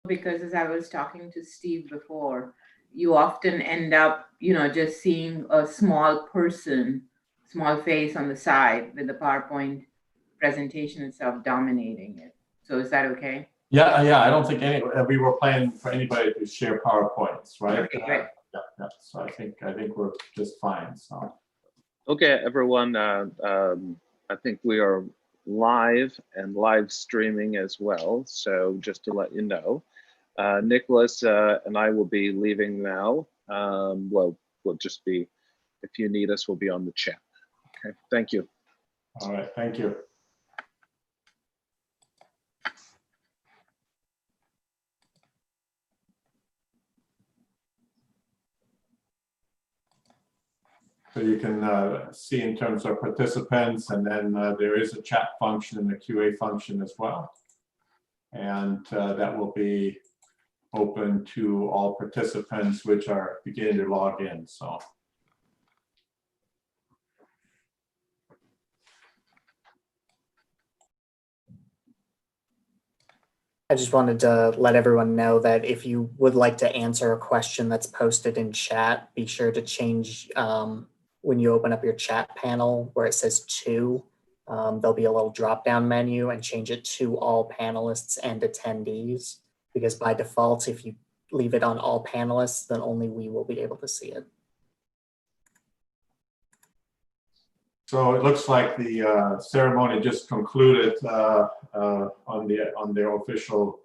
because as I was talking to Steve before, you often end up, just seeing a small person, small face on the side with the PowerPoint presentation itself dominating it. So is that okay? Yeah, yeah. I don't think we were planning for anybody to share PowerPoints, right? Okay, great. Yeah. So I think we're just fine. So. Okay, everyone. I think we are live and live streaming as well. So just to let you know, Nicholas and I will be leaving now. We'll just be, if you need us, we'll be on the chat. Okay, thank you. All right, thank you. So you can see in terms of participants, and then there is a chat function and a QA function as well. And that will be open to all participants which are beginning to log in. So. I just wanted to let everyone know that if you would like to answer a question that's posted in chat, be sure to change when you open up your chat panel where it says to, there'll be a little drop-down menu, and change it to all panelists and attendees, because by default, if you leave it on all panelists, then only we will be able to see it. So it looks like the ceremony just concluded on their official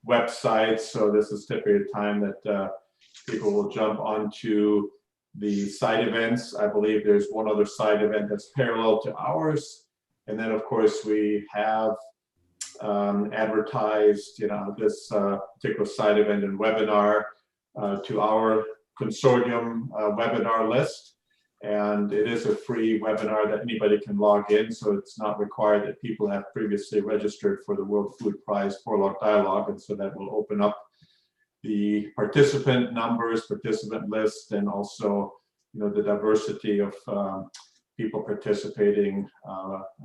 website. So this is typically a time that people will jump onto the side events. I believe there's one other side event that's parallel to ours. And then of course we have advertised, this particular side event and webinar to our consortium webinar list. And it is a free webinar that anybody can log in, so it's not required that people have previously registered for the World Food Prize 4-log dialogue, and so that will open up the participant numbers, participant list, and also the diversity of people participating,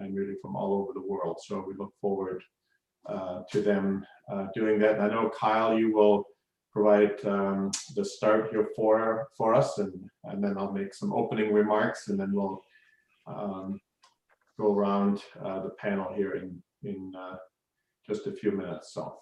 and really from all over the world. So we look forward to them doing that. And I know, Kyle, you will provide the start here for us, and then I'll make some opening remarks, and then we'll go around the panel here in just a few minutes. So.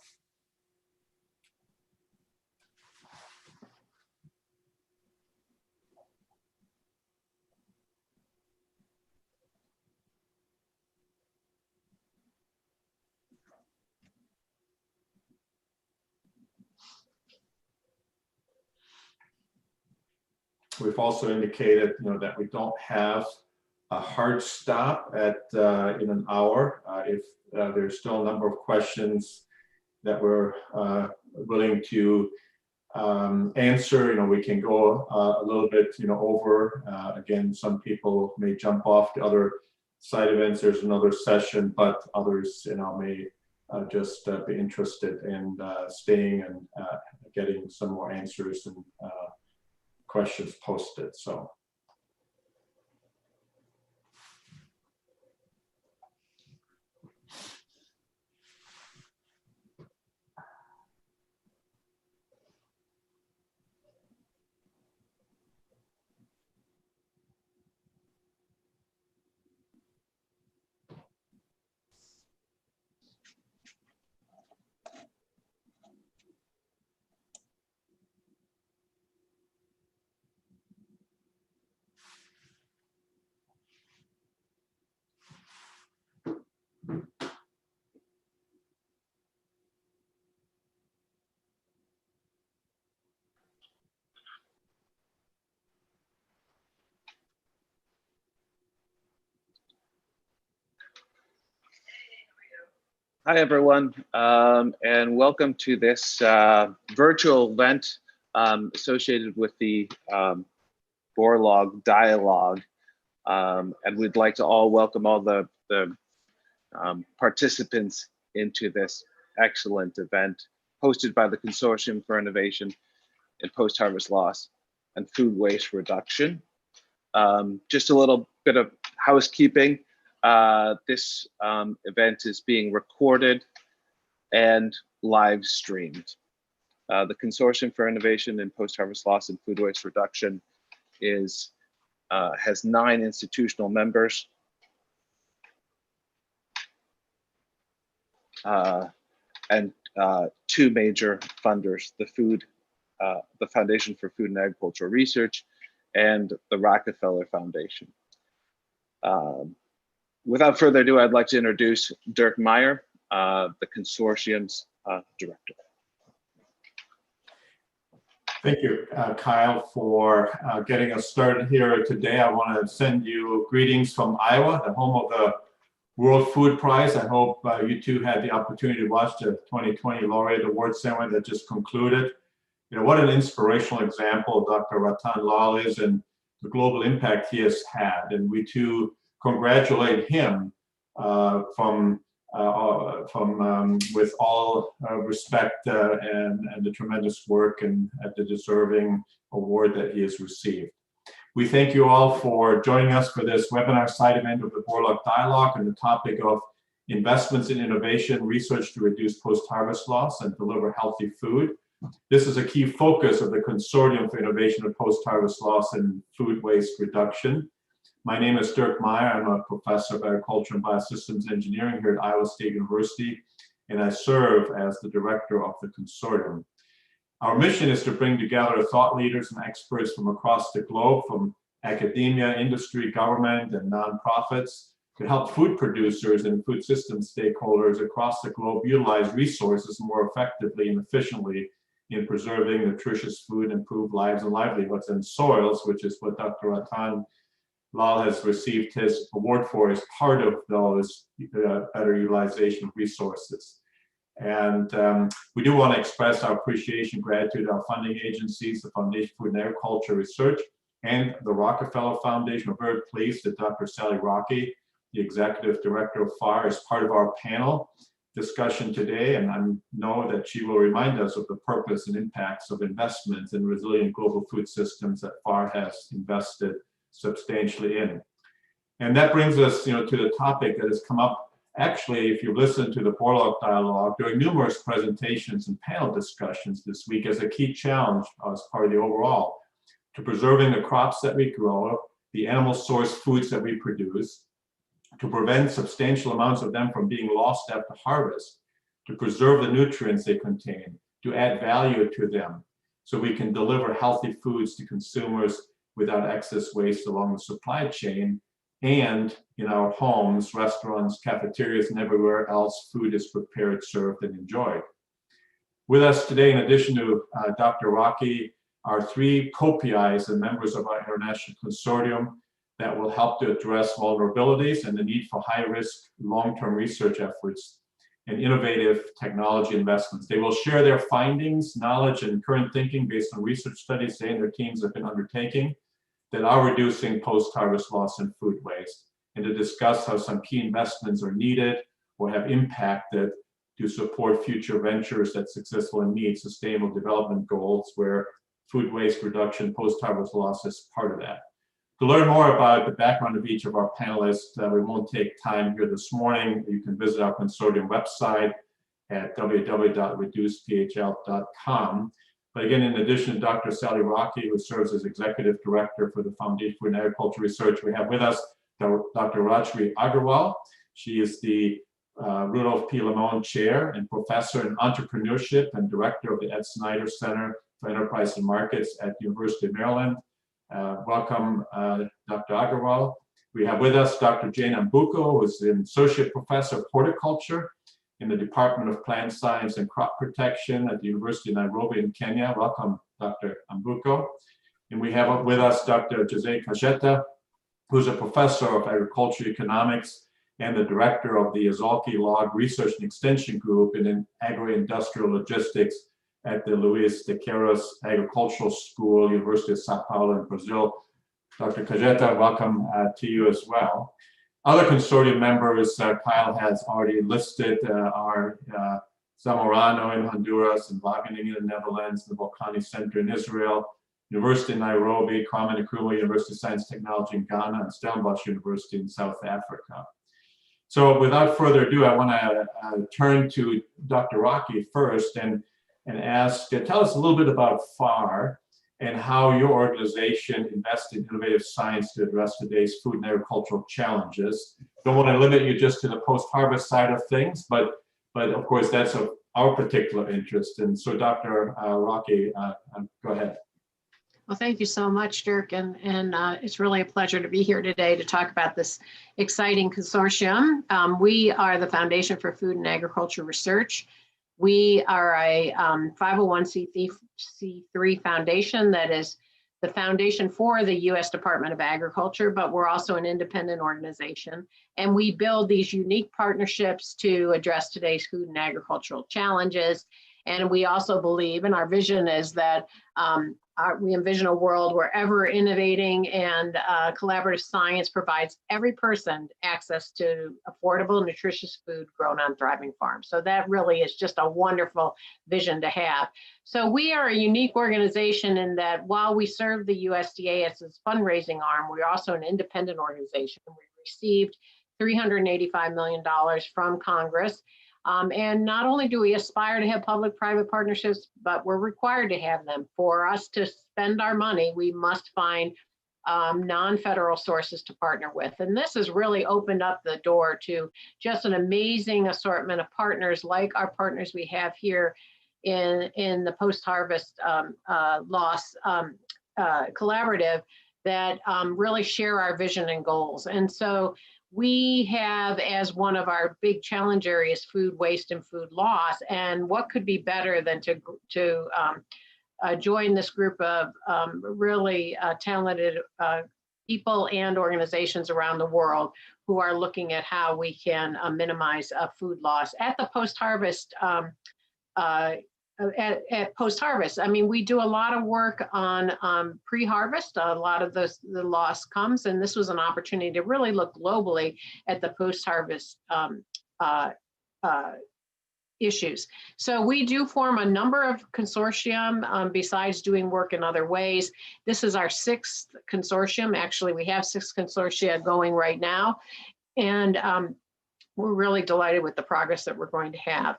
We've also indicated, that we don't have a hard stop at in an hour. If there's still a number of questions that we're willing to answer, we can go a little bit, over. Again, some people may jump off to other side events. There's another session, but others, may just be interested in staying and getting some more answers and questions posted. So. Hi, everyone, and welcome to this virtual event associated with the 4-log dialogue. And we'd like to all welcome all the participants into this excellent event hosted by the Consortium for Innovation in Post-Harvest Loss and Food Waste Reduction. Just a little bit of housekeeping. This event is being recorded and live streamed. The Consortium for Innovation in Post-Harvest Loss and Food Waste Reduction has 9 institutional members. And 2 major funders, the Foundation for Food and Agricultural Research and the Rockefeller Foundation. Without further ado, I'd like to introduce Dirk Meyer, the consortium's director. Thank you, Kyle, for getting us started here today. I want to send you greetings from Iowa, the home of the World Food Prize. I hope you too had the opportunity to watch the 2020 Laureate Award Ceremony that just concluded. You know, what an inspirational example Dr. Ratan Lal is and the global impact he has had. And we too congratulate him with all respect and the tremendous work and the deserving award that he has received. We thank you all for joining us for this webinar side event of the Borlaug Dialogue on the topic of investments in innovation, research to reduce post-harvest loss and deliver healthy food. This is a key focus of the Consortium for Innovation in Post-Harvest Loss and Food Waste Reduction. My name is Dirk Meyer. I'm a professor of agriculture and biosystems engineering here at Iowa State University, and I serve as the director of the consortium. Our mission is to bring together thought leaders and experts from across the globe, from academia, industry, government, and nonprofits, to help food producers and food system stakeholders across the globe utilize resources more effectively and efficiently in preserving nutritious food, improve lives and livelihoods, and soils, which is what Dr. Ratan Lal has received his award for, as part of those better utilization of resources. And we do want to express our appreciation, gratitude to our funding agencies, the Foundation for Food and Agriculture Research, and the Rockefeller Foundation. We're very pleased that Dr. Sally Rocky, the Executive Director of FAR, is part of our panel discussion today, and I know that she will remind us of the purpose and impacts of investments in resilient global food systems that FAR has invested substantially in. And that brings us, to the topic that has come up. Actually, if you listen to the Borlaug Dialogue, during numerous presentations and panel discussions this week, as a key challenge as part of the overall, to preserving the crops that we grow, the animal source foods that we produce, to prevent substantial amounts of them from being lost after harvest, to preserve the nutrients they contain, to add value to them, so we can deliver healthy foods to consumers without excess waste along the supply chain. And in our homes, restaurants, cafeterias, and everywhere else, food is prepared, served, and enjoyed. With us today, in addition to Dr. Rocky, are 3 co-PIs and members of our international consortium that will help to address vulnerabilities and the need for high-risk, long-term research efforts and innovative technology investments. They will share their findings, knowledge, and current thinking based on research studies they and their teams have been undertaking that are reducing post-harvest loss and food waste, and to discuss how some key investments are needed or have impacted to support future ventures that successfully meet sustainable development goals, where food waste reduction, post-harvest loss is part of that. To learn more about the background of each of our panelists, we won't take time here this morning. You can visit our consortium website at www.reducephl.com. But again, in addition to Dr. Sally Rocky, who serves as Executive Director for the Foundation for Food and Agriculture Research, we have with us Dr. Rajvi Agarwal. She is the Rudolph P. Lemon Chair and Professor in Entrepreneurship and Director of the Ed Snyder Center for Enterprise and Markets at the University of Maryland. Welcome, Dr. Agarwal. We have with us Dr. Jane Ambuko, who is an Associate Professor of Horticulture in the Department of Plant Science and Crop Protection at the University of Nairobi in Kenya. Welcome, Dr. Ambuko. And we have with us Dr. Jose Cajeta, who's a Professor of Agricultural Economics and the Director of the Azalki Log Research and Extension Group in Agro-Industrial Logistics at the Luiz de Queiroz Agricultural School, University of Sao Paulo in Brazil. Dr. Cajeta, welcome to you as well. Other consortium members, Kyle has already listed, are Zamorano in Honduras, and Wageningen in the Netherlands, the Volcani Center in Israel, University of Nairobi, Kwame Nkrumah University of Science and Technology in Ghana, and Stellenbosch University in South Africa. So without further ado, I want to turn to Dr. Rocky first. And and ask, tell us a little bit about FAR and how your organization invests in innovative science to address today's food and agricultural challenges. Don't want to limit you just to the post-harvest side of things, but of course that's of our particular interest. And so Dr. Rocky, go ahead. Well, thank you so much, Dirk, and it's really a pleasure to be here today to talk about this exciting consortium. We are the Foundation for Food and Agriculture Research. We are a 501c3 foundation that is the foundation for the U.S. Department of Agriculture, but we're also an independent organization. And we build these unique partnerships to address today's food and agricultural challenges. And we also believe, and our vision is that we envision a world where ever innovating and collaborative science provides every person access to affordable, nutritious food grown on thriving farms. So that really is just a wonderful vision to have. So we are a unique organization in that while we serve the USDA as its fundraising arm, we're also an independent organization. We received $385 million from Congress. And not only do we aspire to have public-private partnerships, but we're required to have them. For us to spend our money, we must find non-federal sources to partner with. And this has really opened up the door to just an amazing assortment of partners like our partners we have here in the post-harvest loss collaborative that really share our vision and goals. And so we have as one of our big challenge areas food waste and food loss, and what could be better than to join this group of really talented people and organizations around the world who are looking at how we can minimize food loss at the post-harvest. At post-harvest, I mean, we do a lot of work on pre-harvest. A lot of the loss comes, and this was an opportunity to really look globally at the post-harvest issues. So we do form a number of consortium besides doing work in other ways. This is our 6th consortium. Actually, we have 6 consortia going right now, and we're really delighted with the progress that we're going to have.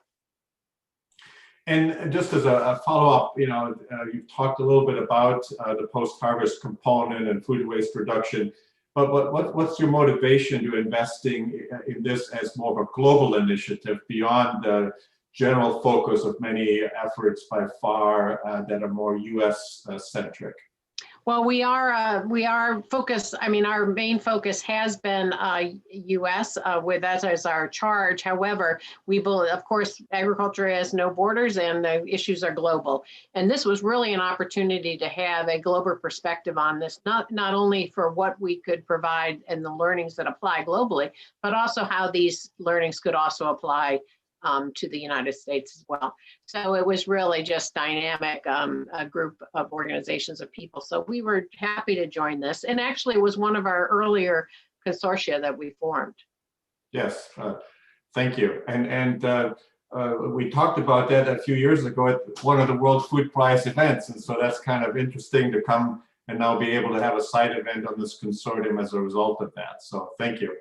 And just as a follow-up, you've talked a little bit about the post-harvest component and food waste reduction, but what's your motivation to investing in this as more of a global initiative beyond the general focus of many efforts by FAR that are more US centric? Well, we are focused. I mean, our main focus has been U.S. With that as our charge. However, we believe, of course, agriculture has no borders, and the issues are global. And this was really an opportunity to have a global perspective on this, not only for what we could provide and the learnings that apply globally, but also how these learnings could also apply to the United States as well. So it was really just dynamic, a group of organizations of people. So we were happy to join this. And actually it was one of our earlier consortia that we formed. Yes, thank you. And we talked about that a few years ago at one of the World Food Prize events. And so that's kind of interesting to come and now be able to have a side event on this consortium as a result of that. So thank you.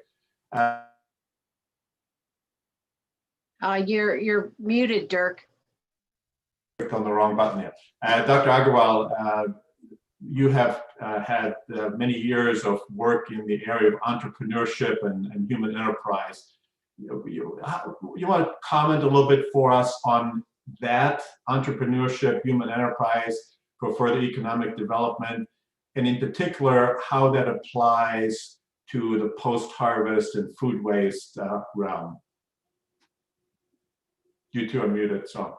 You're muted, Dirk. Clicked on the wrong button here. Dr. Agarwal, you have had many years of work in the area of entrepreneurship and human enterprise. You want to comment a little bit for us on that entrepreneurship, human enterprise for further economic development, and in particular, how that applies to the post-harvest and food waste realm? You two are muted, so.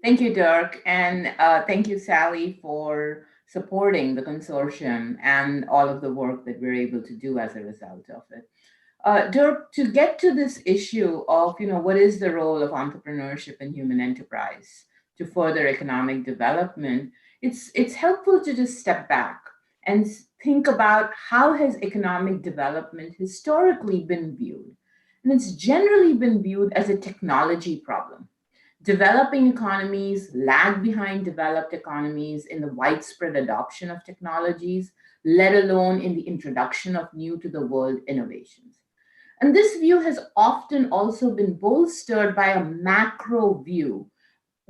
Thank you, Dirk, and thank you, Sally, for supporting the consortium and all of the work that we're able to do as a result of it. Dirk, to get to this issue of, what is the role of entrepreneurship and human enterprise to further economic development, it's helpful to just step back and think about how has economic development historically been viewed. And it's generally been viewed as a technology problem. Developing economies lag behind developed economies in the widespread adoption of technologies, let alone in the introduction of new to the world innovations. And this view has often also been bolstered by a macro view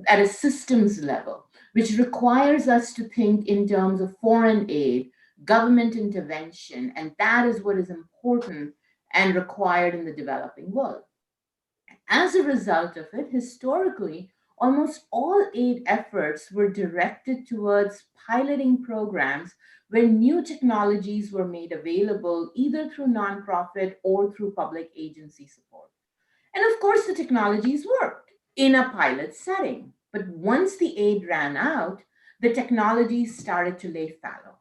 at a systems level, which requires us to think in terms of foreign aid, government intervention, and that is what is important and required in the developing world. As a result of it, historically, almost all aid efforts were directed towards piloting programs where new technologies were made available either through nonprofit or through public agency support. And of course, the technologies worked in a pilot setting. But once the aid ran out, the technologies started to lay fallow.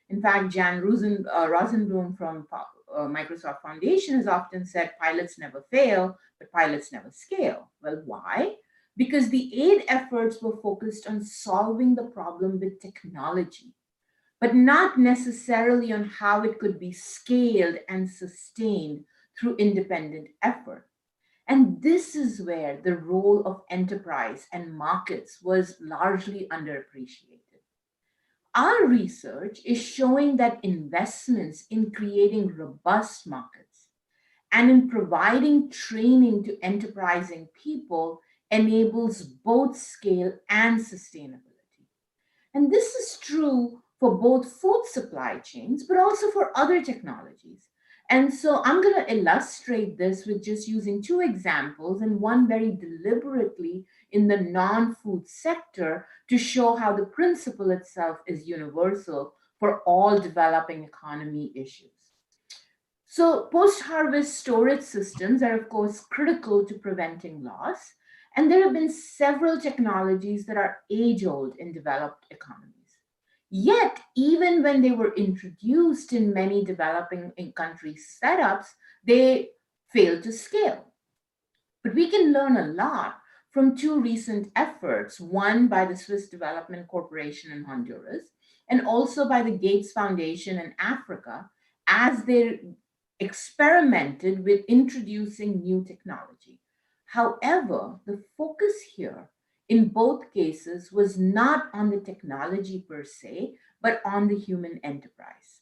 In fact, Jan Rosenblum from Microsoft Foundation has often said pilots never fail, but pilots never scale. Well, why? Because the aid efforts were focused on solving the problem with technology, but not necessarily on how it could be scaled and sustained through independent effort. And this is where the role of enterprise and markets was largely underappreciated. Our research is showing that investments in creating robust markets and in providing training to enterprising people enables both scale and sustainability. And this is true for both food supply chains, but also for other technologies. And so I'm going to illustrate this with just using two examples, and one very deliberately in the non food sector to show how the principle itself is universal for all developing economy issues. So, post harvest storage systems are, of course, critical to preventing loss. And there have been several technologies that are age old in developed economies. Yet, even when they were introduced in many developing countries' setups, they failed to scale. But we can learn a lot from two recent efforts, one by the Swiss Development Corporation in Honduras, and also by the Gates Foundation in Africa, as they experimented with introducing new technology. However, the focus here in both cases was not on the technology per se, but on the human enterprise.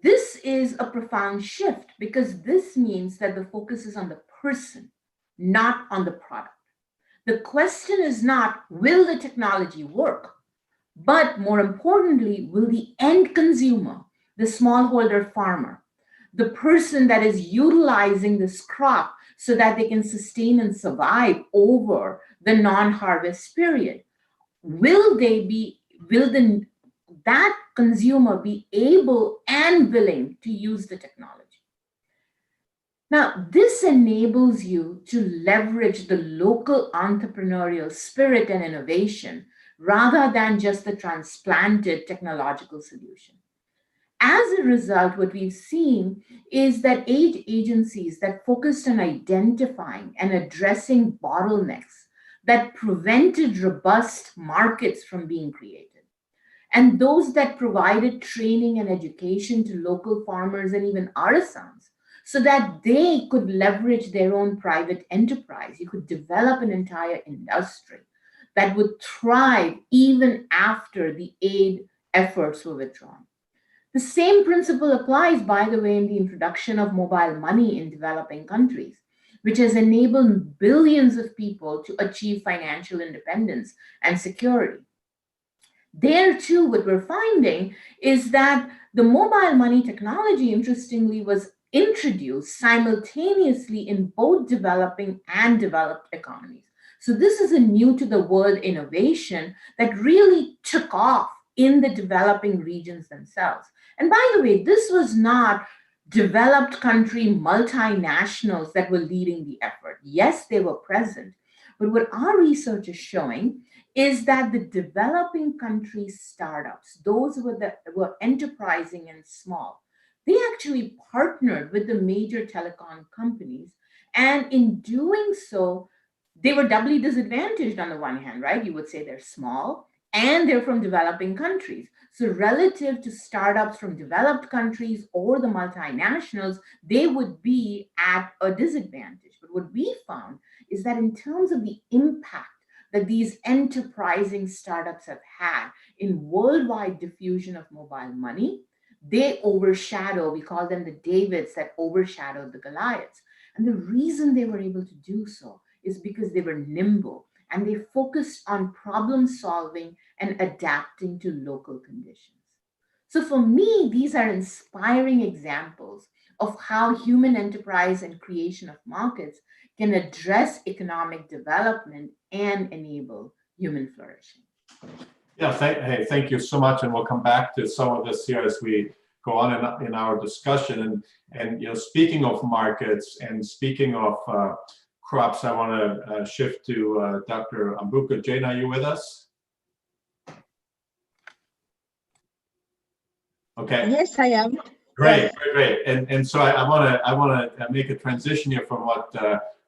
This is a profound shift because this means that the focus is on the person, not on the product. The question is not, will the technology work? But more importantly, will the end consumer, the smallholder farmer, the person that is utilizing this crop so that they can sustain and survive over the non-harvest period, will that consumer be able and willing to use the technology? Now, this enables you to leverage the local entrepreneurial spirit and innovation rather than just the transplanted technological solution. As a result, what we've seen is that aid agencies that focused on identifying and addressing bottlenecks that prevented robust markets from being created, and those that provided training and education to local farmers and even artisans so that they could leverage their own private enterprise. You could develop an entire industry that would thrive even after the aid efforts were withdrawn. The same principle applies, by the way, in the introduction of mobile money in developing countries, which has enabled billions of people to achieve financial independence and security. There, too, what we're finding is that the mobile money technology, interestingly, was introduced simultaneously in both developing and developed economies. So, this is a new to the world innovation that really took off in the developing regions themselves. And by the way, this was not developed country multinationals that were leading the effort. Yes, they were present. But what our research is showing is that the developing country startups, those that were enterprising and small, they actually partnered with the major telecom companies. And in doing so, they were doubly disadvantaged on the one hand, right? You would say they're small and they're from developing countries. So, relative to startups from developed countries or the multinationals, they would be at a disadvantage. But what we found is that in terms of the impact that these enterprising startups have had in worldwide diffusion of mobile money, they overshadow, we call them the Davids that overshadowed the Goliaths. And the reason they were able to do so is because they were nimble and they focused on problem solving and adapting to local conditions. So for me, these are inspiring examples of how human enterprise and creation of markets can address economic development and enable human flourishing. Yeah, thank you so much, and we'll come back to some of this here as we go on in our discussion. And you know, speaking of markets and speaking of crops, I want to shift to Dr. Ambuka. Jane, are you with us? Okay. Yes, I am. Great, Yes. great. And so I want to make a transition here from what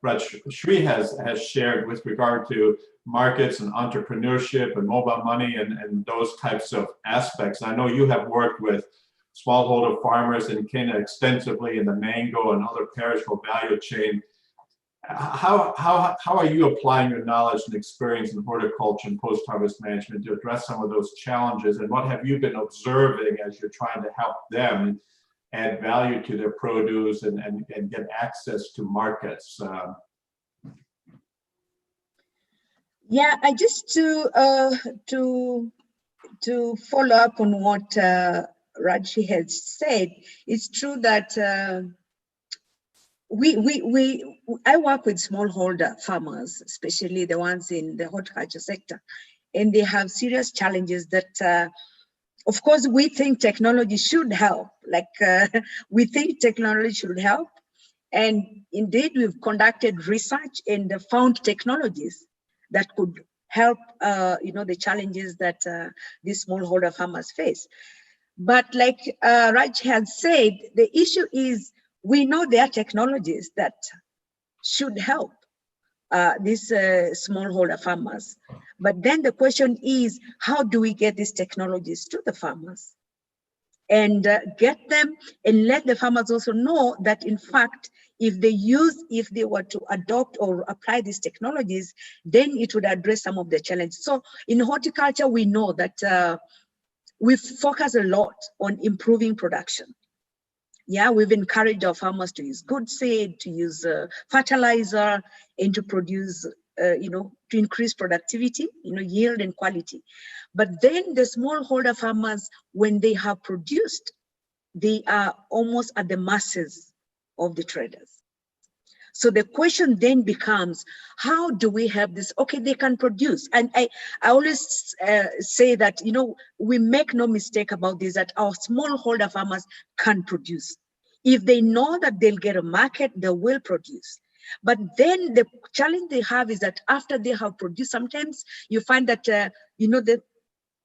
Rajshri has shared with regard to markets and entrepreneurship and mobile money and those types of aspects. I know you have worked with smallholder farmers in Kenya extensively in the mango and other perishable value chain. How are you applying your knowledge and experience in horticulture and post-harvest management to address some of those challenges? And what have you been observing as you're trying to help them add value to their produce and get access to markets? Yeah, I just to follow up on what Rajshi has said. It's true that I work with smallholder farmers, especially the ones in the horticulture sector, and they have serious challenges that, of course, we think technology should help. We think technology should help, and indeed we've conducted research and found technologies that could help, the challenges that these smallholder farmers face. But like Raj has said, the issue is we know there are technologies that should help these smallholder farmers. But then the question is, how do we get these technologies to the farmers and get them and let the farmers also know that, in fact, if they were to adopt or apply these technologies, then it would address some of the challenges. So in horticulture, we know that we focus a lot on improving production. Yeah, we've encouraged our farmers to use good seed, to use fertilizer, and to produce, to increase productivity, yield and quality. But then the smallholder farmers, when they have produced, they are almost at the mercies of the traders. So the question then becomes, how do we have this? Okay, they can produce. And I always say that, we make no mistake about this, that our smallholder farmers can produce. If they know that they'll get a market, they will produce. But then the challenge they have is that after they have produced, sometimes you find that, the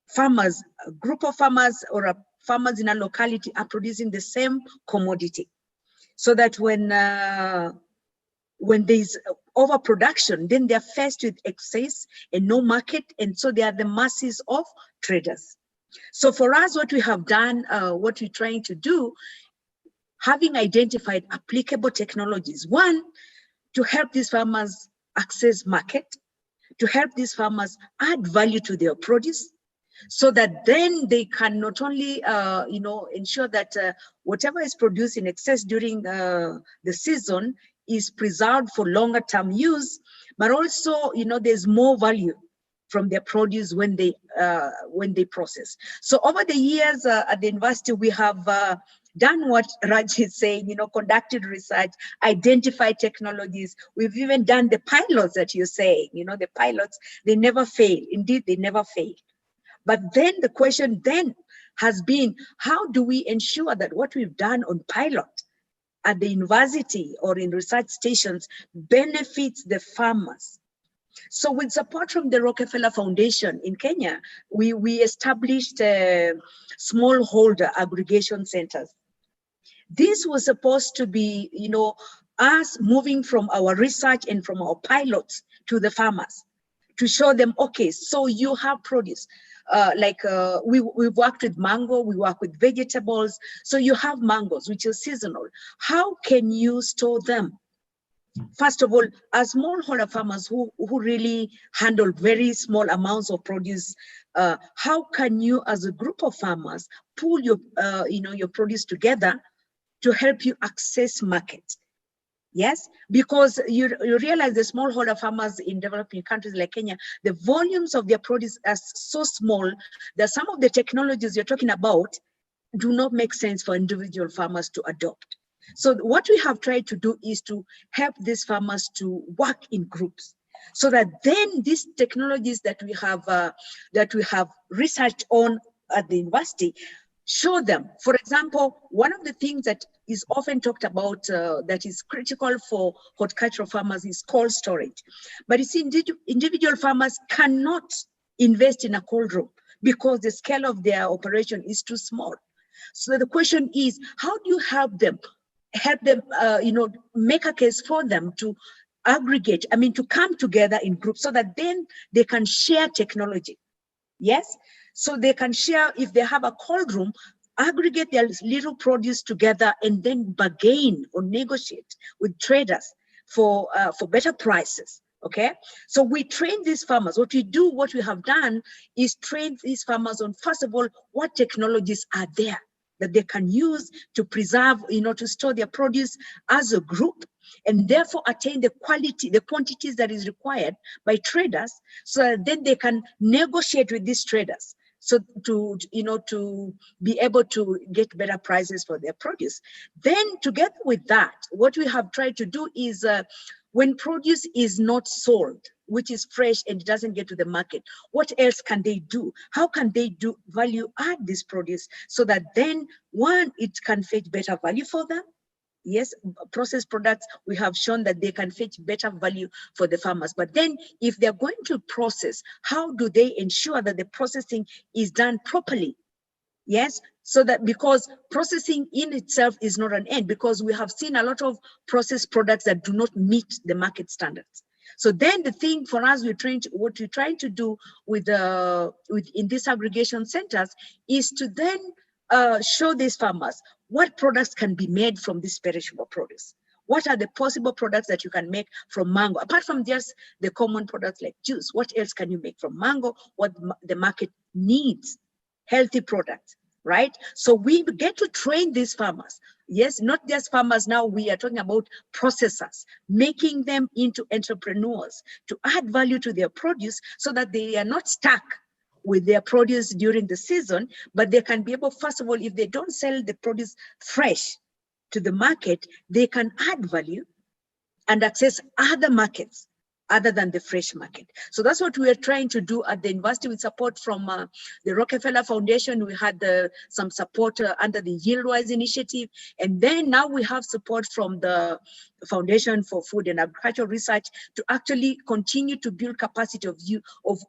farmers, a group of farmers or farmers in a locality are producing the same commodity. So that when there's overproduction, then they're faced with excess and no market, and so they are the masses of traders. So for us, what we have done, what we're trying to do, having identified applicable technologies, one, to help these farmers access market, to help these farmers add value to their produce, so that then they can not only, ensure that whatever is produced in excess during the season is preserved for longer term use, but also, there's more value from their produce when they process. So over the years at the university, we have done what Raj is saying, conducted research, identified technologies. We've even done the pilots that you're saying, the pilots, they never fail. Indeed, they never fail. But then the question then has been, how do we ensure that what we've done on pilot at the university or in research stations benefits the farmers? So with support from the Rockefeller Foundation in Kenya, we established smallholder aggregation centers. This was supposed to be, us moving from our research and from our pilots to the farmers to show them, okay, so you have produce. We've worked with mango, we work with vegetables. So you have mangoes, which is seasonal. How can you store them first of all, as smallholder farmers who really handle very small amounts of produce, how can you, as a group of farmers, pull your, your produce together to help you access market? Yes, because you realize the smallholder farmers in developing countries like Kenya, the volumes of their produce are so small that some of the technologies you're talking about do not make sense for individual farmers to adopt. So what we have tried to do is to help these farmers to work in groups, so that then these technologies that we have researched on at the university, show them. For example, one of the things that is often talked about that is critical for horticultural farmers is cold storage. But you see, individual farmers cannot invest in a cold room because the scale of their operation is too small. So the question is, how do you help them make a case for them to aggregate, to come together in groups so that then they can share technology? Yes, so they can share, if they have a cold room, aggregate their little produce together and then bargain or negotiate with traders for better prices. Okay, so we train these farmers. What we have done is train these farmers on, first of all, what technologies are there that they can use to preserve, to store their produce as a group, and therefore attain the quality, the quantities that is required by traders, so that then they can negotiate with these traders, so to be able to get better prices for their produce. Then together with that, what we have tried to do is when produce is not sold, which is fresh and it doesn't get to the market, what else can they do? How can they do value add this produce so that then, one, it can fetch better value for them? Yes, processed products, we have shown that they can fetch better value for the farmers. But then if they're going to process, how do they ensure that the processing is done properly? Yes, so that, because processing in itself is not an end, because we have seen a lot of processed products that do not meet the market standards. So then the thing for us, what we're trying to do with in these aggregation centers is to then show these farmers what products can be made from this perishable produce. What are the possible products that you can make from mango? Apart from just the common products like juice, what else can you make from mango? What the market needs? Healthy products, right? So we get to train these farmers. Yes, not just farmers now, we are talking about processors, making them into entrepreneurs to add value to their produce so that they are not stuck with their produce during the season, but they can be able, first of all, if they don't sell the produce fresh to the market, they can add value and access other markets other than the fresh market. So that's what we are trying to do at the university with support from the Rockefeller Foundation. We had some support under the Yieldwise initiative. And then now we have support from the Foundation for Food and Agricultural Research to actually continue to build capacity of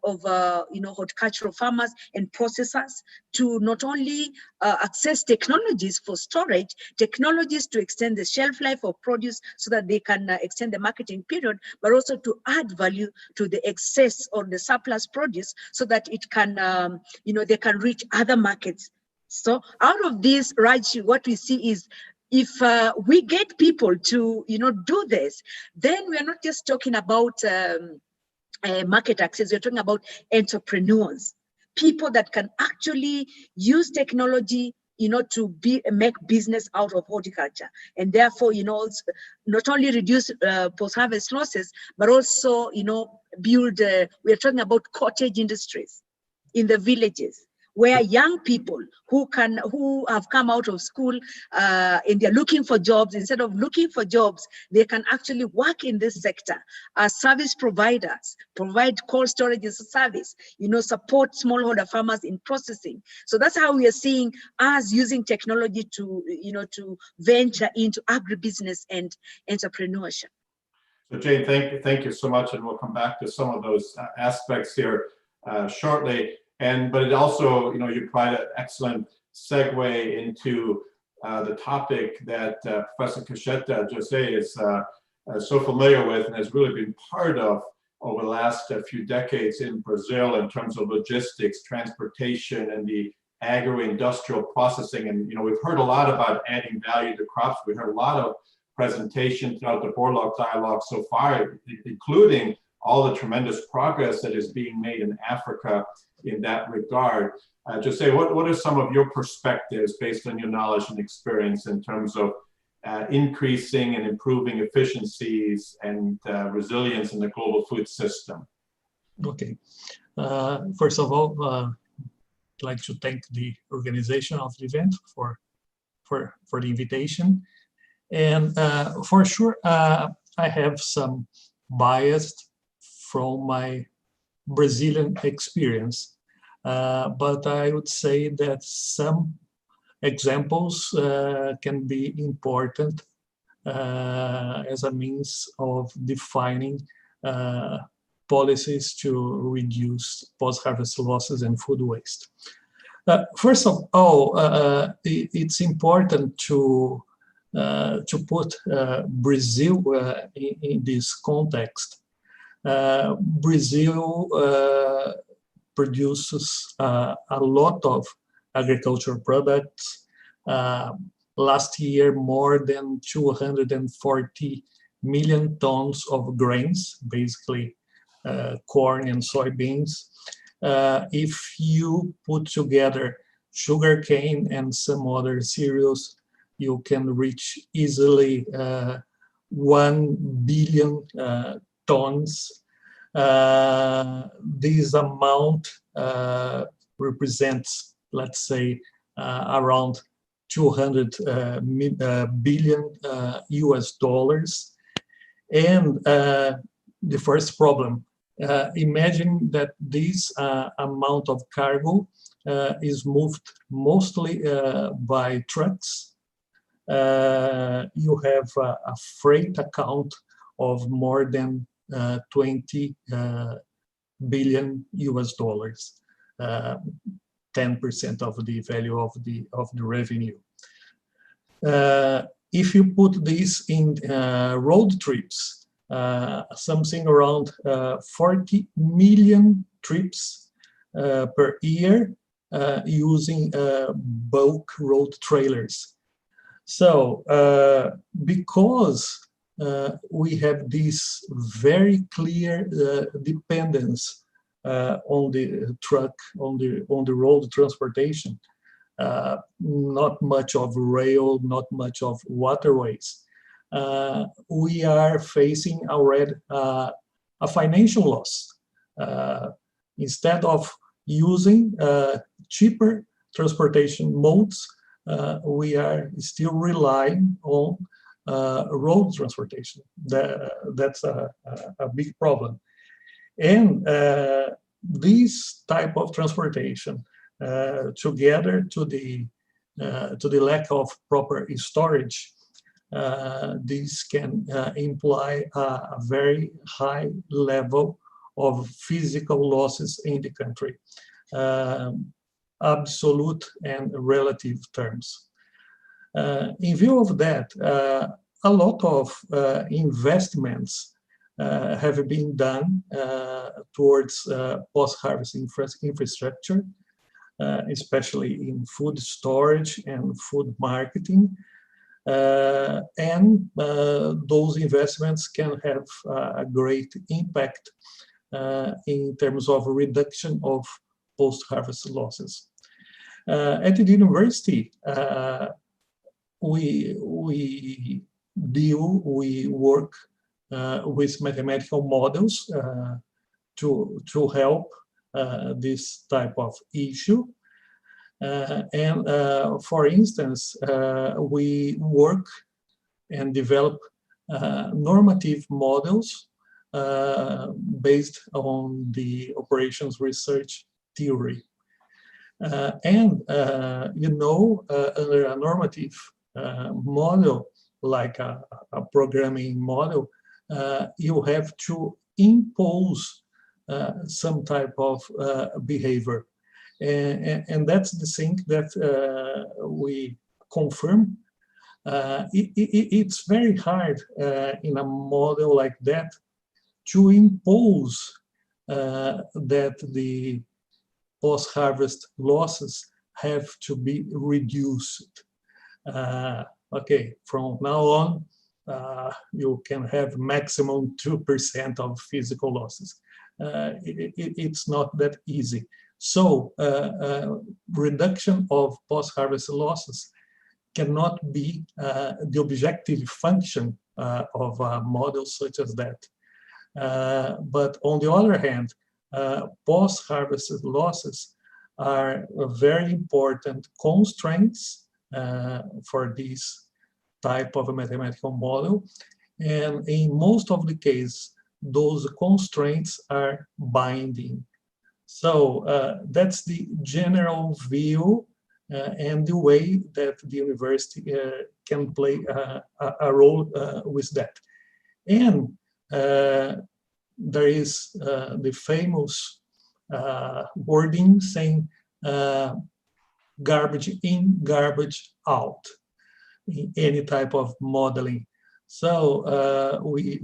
horticultural farmers and processors to not only access technologies for storage, technologies to extend the shelf life of produce so that they can extend the marketing period, but also to add value to the excess or the surplus produce so that it can, they can reach other markets. So out of this, right, what we see is, if we get people to, do this, then we are not just talking about market access, we're talking about entrepreneurs, people that can actually use technology, to make business out of horticulture, and therefore, not only reduce post-harvest losses, but also, build, we're talking about cottage industries in the villages, where young people who have come out of school and they're looking for jobs, instead of looking for jobs, they can actually work in this sector as service providers, provide cold storage as a service, support smallholder farmers in processing. So that's how we are seeing us using technology to, to venture into agribusiness and entrepreneurship. So Jane, thank you so much, and we'll come back to some of those aspects here shortly. But it also, you provide an excellent segue into the topic that Professor Cacheta Jose is so familiar with and has really been part of over the last few decades in Brazil in terms of logistics, transportation, and the agro-industrial processing. And we've heard a lot about adding value to crops. We heard a lot presentation throughout the Borlaug dialogue so far, including all the tremendous progress that is being made in Africa in that regard. Jose, what are some of your perspectives based on your knowledge and experience in terms of increasing and improving efficiencies and resilience in the global food system? Okay. First of all, I'd like to thank the organization of the event for the invitation. And for sure, I have some bias from my Brazilian experience, but I would say that some examples can be important as a means of defining policies to reduce post-harvest losses and food waste. First of all, it's important to put Brazil in this context. Brazil produces a lot of agricultural products. Last year, more than 240 million tons of grains, basically corn and soybeans. If you put together sugarcane and some other cereals, you can reach easily 1 billion tons. This amount represents, let's say, around 200 billion US dollars. And the first problem, imagine that this amount of cargo is moved mostly by trucks. You have a freight account of more than 20 billion US dollars, 10% of the value of the revenue. If you put this in road trips, something around 40 million trips per year using bulk road trailers. So because we have this very clear dependence on the truck, on the road transportation, not much of rail, not much of waterways, we are facing already a financial loss. Instead of using cheaper transportation modes, we are still relying on road transportation. That's a big problem. And this type of transportation, together to the lack of proper storage, this can imply a very high level of physical losses in the country, absolute and relative terms. In view of that, a lot of investments have been done towards post-harvest infrastructure, especially in food storage and food marketing. And those investments can have a great impact in terms of reduction of post-harvest losses. At the university, we work with mathematical models to help this type of issue. For instance, we work and develop normative models based on the operations research theory. Under a normative model, like a programming model, you have to impose some type of behavior. And that's the thing that we confirm. It's very hard in a model like that to impose that the post-harvest losses have to be reduced. Okay, from now on, you can have maximum 2% of physical losses. It's not that easy. So reduction of post-harvest losses cannot be the objective function of a model such as that. But on the other hand, post-harvest losses are very important constraints for this type of a mathematical model. And in most of the cases, those constraints are binding. So that's the general view and the way that the university can play a role with that. And there is the famous wording saying garbage in, garbage out in any type of modeling. So we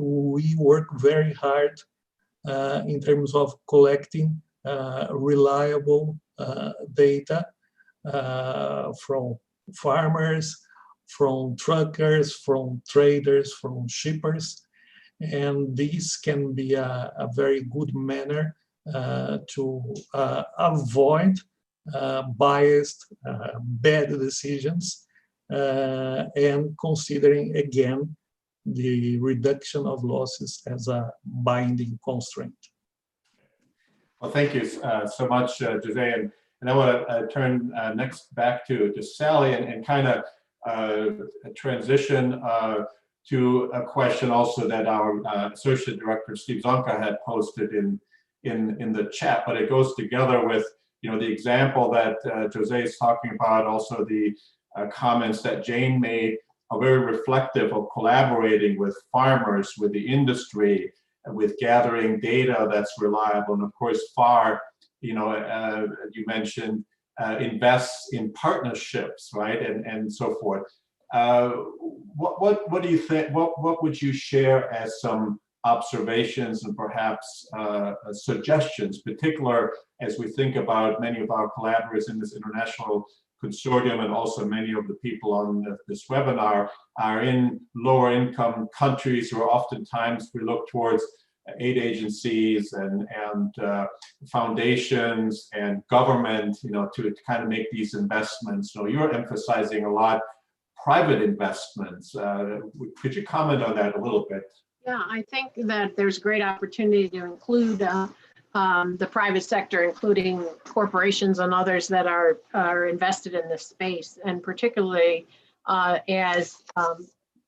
work very hard in terms of collecting reliable data from farmers, from truckers, from traders, from shippers. And this can be a very good manner to avoid biased, bad decisions, and considering again the reduction of losses as a binding constraint. Well, thank you so much, Jose. And I want to turn next back to Sally and kind of transition to a question also that our Associate Director Steve Zonka had posted in the chat, but it goes together with the example that Jose is talking about, also the comments that Jane made are very reflective of collaborating with farmers, with the industry, with gathering data that's reliable, and of course FAR, you mentioned invests in partnerships, right, and so forth. What do you think? What would you share as some observations and perhaps suggestions, particular as we think about many of our collaborators in this international consortium, and also many of the people on this webinar are in lower income countries who are oftentimes we look towards aid agencies and foundations and government, to kind of make these investments. So you're emphasizing a lot private investments. Could you comment on that a little bit? Yeah, I think that there's great opportunity to include the private sector, including corporations and others that are invested in this space, and particularly as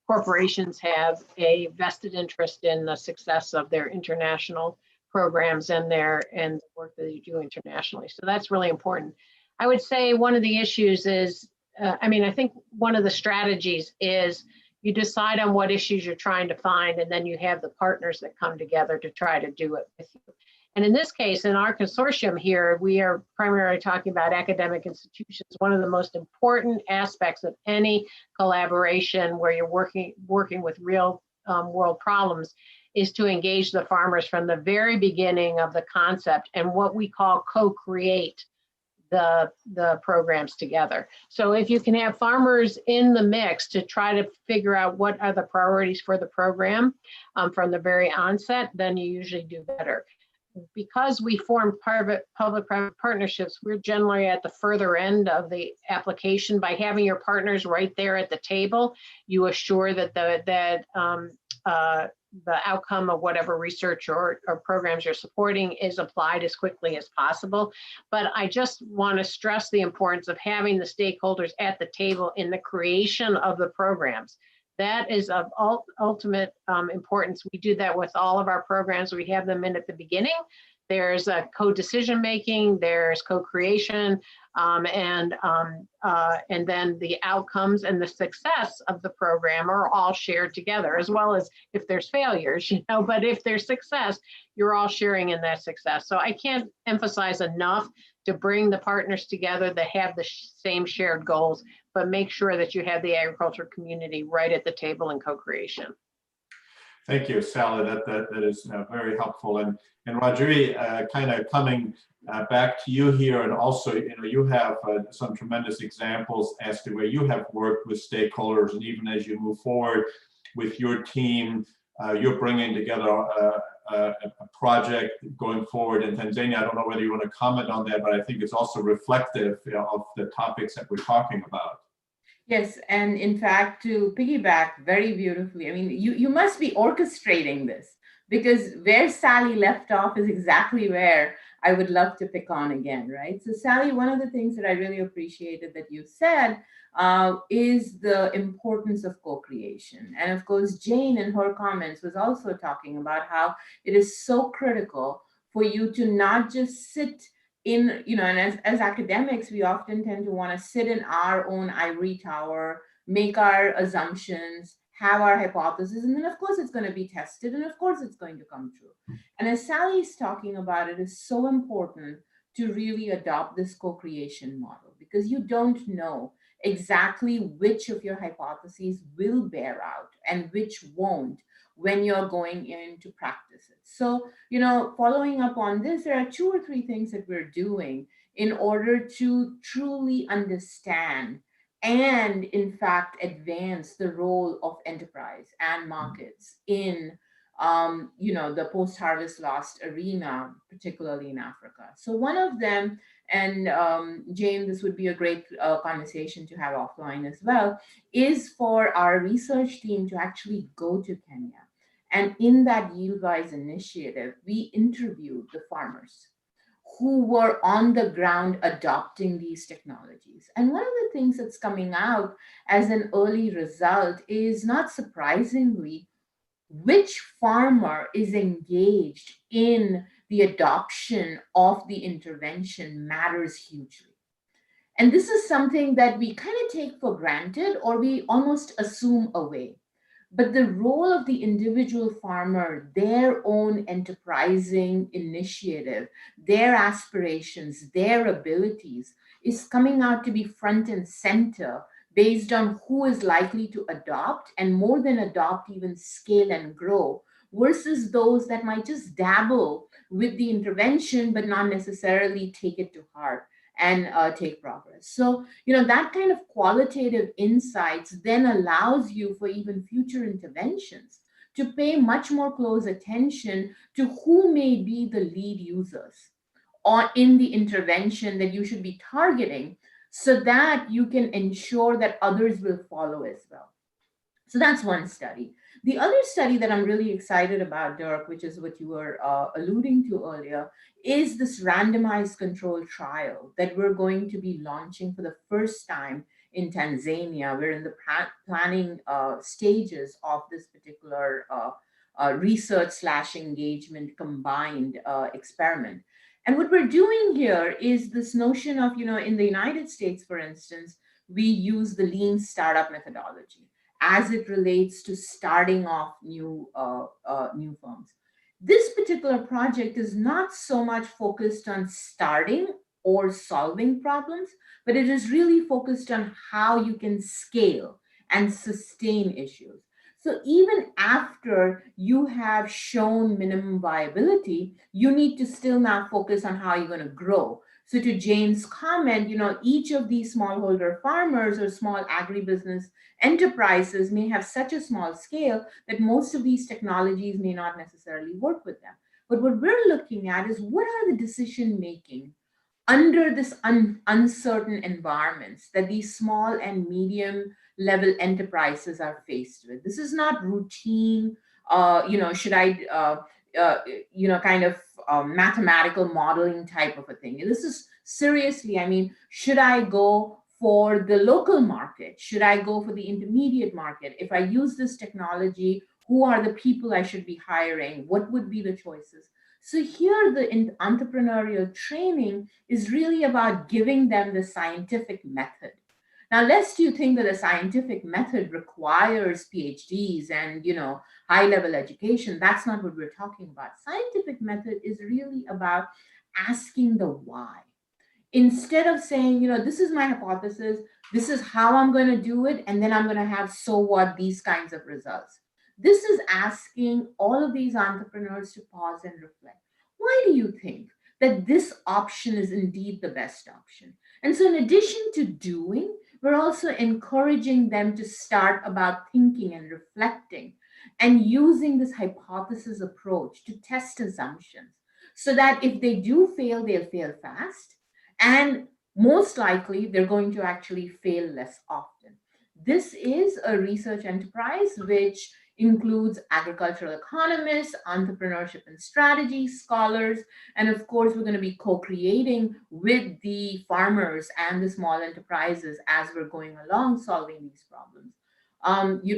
corporations have a vested interest in the success of their international programs and the work that they do internationally. So that's really important. I would say one of the issues is, I think one of the strategies is you decide on what issues you're trying to find, and then you have the partners that come together to try to do it with you. And in this case, in our consortium here, we are primarily talking about academic institutions. One of the most important aspects of any collaboration where you're working with real world problems is to engage the farmers from the very beginning of the concept and what we call co-create the programs together. So if you can have farmers in the mix to try to figure out what are the priorities for the program from the very onset, then you usually do better. Because we form public-private partnerships, we're generally at the further end of the application. By having your partners right there at the table, you assure that the outcome of whatever research or programs you're supporting is applied as quickly as possible. But I just want to stress the importance of having the stakeholders at the table in the creation of the programs. That is of ultimate importance. We do that with all of our programs. We have them in at the beginning. There's a co-decision making, there's co-creation, and then the outcomes and the success of the program are all shared together, as well as if there's failures, but if there's success, you're all sharing in that success. So I can't emphasize enough to bring the partners together that have the same shared goals, but make sure that you have the agriculture community right at the table in co-creation. Thank you, Sally. That is very helpful. And Rajri, kind of coming back to you here, and also, you have some tremendous examples as to where you have worked with stakeholders, and even as you move forward with your team, you're bringing together a project going forward in Tanzania. I don't know whether you want to comment on that, but I think it's also reflective, you know, of the topics that we're talking about. Yes, and in fact, to piggyback very beautifully, I mean, you must be orchestrating this, because where Sally left off is exactly where I would love to pick on again, right? So Sally, one of the things that I really appreciated that you said is the importance of co-creation. And of course, Jane in her comments was also talking about how it is so critical for you to not just sit in, you know, and as academics, we often tend to want to sit in our own ivory tower, make our assumptions, have our hypothesis, and then of course it's going to be tested, and of course it's going to come true. And as Sally's talking about, it is so important to really adopt this co-creation model, because you don't know exactly which of your hypotheses will bear out and which won't when you're going in to practice it. So, you know, following up on this, there are 2 or 3 things that we're doing in order to truly understand and in fact advance the role of enterprise and markets in you know, the post-harvest loss arena, particularly in Africa. So one of them, and Jane, this would be a great conversation to have offline as well, is for our research team to actually go to Kenya. And in that YieldWise initiative, we interviewed the farmers who were on the ground adopting these technologies. And one of the things that's coming out as an early result is, not surprisingly, which farmer is engaged in the adoption of the intervention matters hugely. And this is something that we kind of take for granted, or we almost assume away. But the role of the individual farmer, their own enterprising initiative, their aspirations, their abilities, is coming out to be front and center based on who is likely to adopt, and more than adopt, even scale and grow, versus those that might just dabble with the intervention but not necessarily take it to heart and take progress. So, you know, that kind of qualitative insights then allows you for even future interventions to pay much more close attention to who may be the lead users or in the intervention that you should be targeting, so that you can ensure that others will follow as well. So that's one study. The other study that I'm really excited about, Dirk, which is what you were alluding to earlier, is this randomized control trial that we're going to be launching for the first time in Tanzania. We're in the planning stages of this particular research/engagement combined experiment. And what we're doing here is this notion of, you know, in the United States, for instance, we use the lean startup methodology as it relates to starting off new firms. This particular project is not so much focused on starting or solving problems, but it is really focused on how you can scale and sustain issues. So even after you have shown minimum viability, you need to still now focus on how you're going to grow. So to Jane's comment, you know, each of these smallholder farmers or small agribusiness enterprises may have such a small scale that most of these technologies may not necessarily work with them. But what we're looking at is, what are the decision making under this uncertain environments that these small and medium level enterprises are faced with. This is not routine, you know, should I, you know, kind of mathematical modeling type of a thing. This is seriously, I mean, should I go for the local market? Should I go for the intermediate market? If I use this technology, who are the people I should be hiring? What would be the choices? So here the entrepreneurial training is really about giving them the scientific method. Now, lest you think that a scientific method requires PhDs and, you know, high-level education, that's not what we're talking about. Scientific method is really about asking the why. Instead of saying, you know, this is my hypothesis, this is how I'm going to do it, and then I'm going to have, so what, these kinds of results. This is asking all of these entrepreneurs to pause and reflect. Why do you think that this option is indeed the best option. And so, in addition to doing, we're also encouraging them to start about thinking and reflecting and using this hypothesis approach to test assumptions so that if they do fail, they'll fail fast. And most likely, they're going to actually fail less often. This is a research enterprise which includes agricultural economists, entrepreneurship and strategy scholars, and of course, we're going to be co-creating with the farmers and the small enterprises as we're going along solving these problems.